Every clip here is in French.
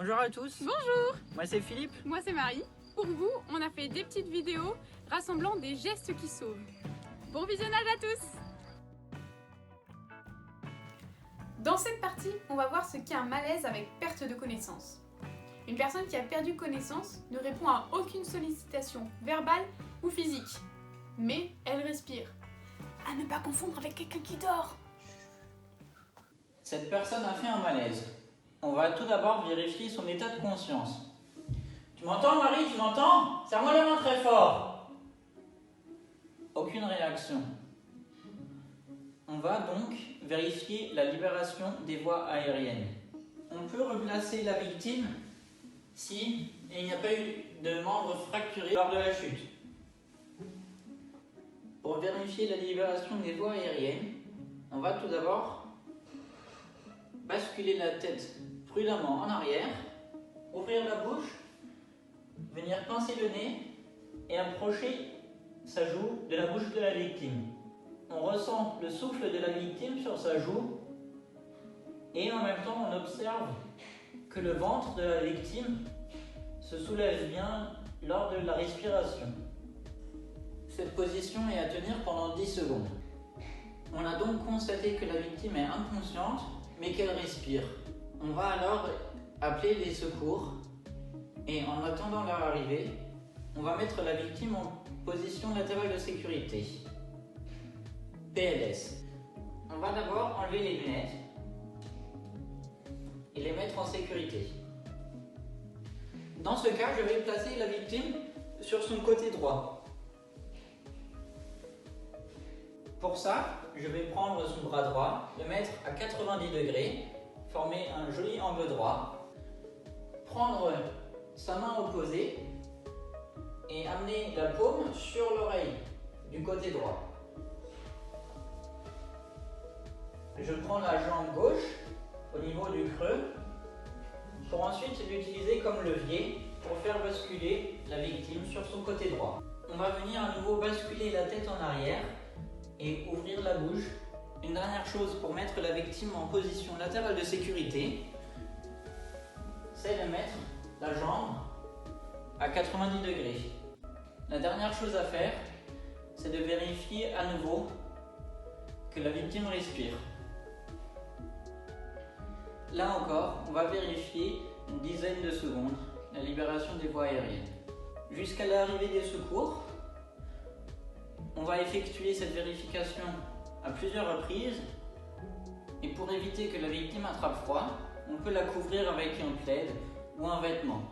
Bonjour à tous. Bonjour. Moi c'est Philippe. Moi c'est Marie. Pour vous, on a fait des petites vidéos rassemblant des gestes qui sauvent. Bon visionnage à tous. Dans cette partie, on va voir ce qu'est un malaise avec perte de connaissance. Une personne qui a perdu connaissance ne répond à aucune sollicitation verbale ou physique, mais elle respire. À ne pas confondre avec quelqu'un qui dort. Cette personne a fait un malaise. On va tout d'abord vérifier son état de conscience. Tu m'entends Marie, tu m'entends? Serre-moi la main très fort. Aucune réaction. On va donc vérifier la libération des voies aériennes. On peut replacer la victime si il n'y a pas eu de membre fracturé lors de la chute. Pour vérifier la libération des voies aériennes, on va tout d'abord basculer la tête prudemment en arrière, ouvrir la bouche, venir pincer le nez et approcher sa joue de la bouche de la victime. On ressent le souffle de la victime sur sa joue et en même temps on observe que le ventre de la victime se soulève bien lors de la respiration. Cette position est à tenir pendant 10 secondes. On a donc constaté que la victime est inconsciente mais qu'elle respire. On va alors appeler les secours et en attendant leur arrivée, on va mettre la victime en position latérale de sécurité. PLS. On va d'abord enlever les lunettes et les mettre en sécurité. Dans ce cas, je vais placer la victime sur son côté droit. Pour ça, je vais prendre son bras droit, le mettre à 90 degrés, former un joli angle droit, prendre sa main opposée et amener la paume sur l'oreille du côté droit. Je prends la jambe gauche au niveau du creux pour ensuite l'utiliser comme levier pour faire basculer la victime sur son côté droit. On va venir à nouveau basculer la tête en arrière et ouvrir la bouche. Une dernière chose pour mettre la victime en position latérale de sécurité, c'est de mettre la jambe à 90 degrés. La dernière chose à faire, c'est de vérifier à nouveau que la victime respire. Là encore, on va vérifier une dizaine de secondes la libération des voies aériennes. Jusqu'à l'arrivée des secours, on va effectuer cette vérification à plusieurs reprises et pour éviter que la victime attrape froid, on peut la couvrir avec un plaid ou un vêtement.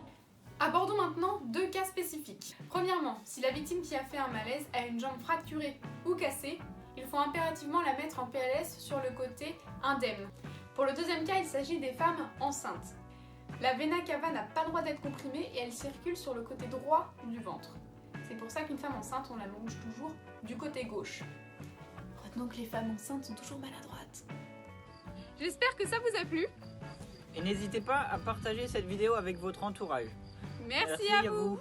Abordons maintenant deux cas spécifiques. Premièrement, si la victime qui a fait un malaise a une jambe fracturée ou cassée, il faut impérativement la mettre en PLS sur le côté indemne. Pour le deuxième cas, il s'agit des femmes enceintes. La vena cava n'a pas le droit d'être comprimée et elle circule sur le côté droit du ventre. C'est pour ça qu'une femme enceinte, on la longe toujours du côté gauche. Retenons que les femmes enceintes sont toujours maladroites. J'espère que ça vous a plu. Et n'hésitez pas à partager cette vidéo avec votre entourage. Merci à vous.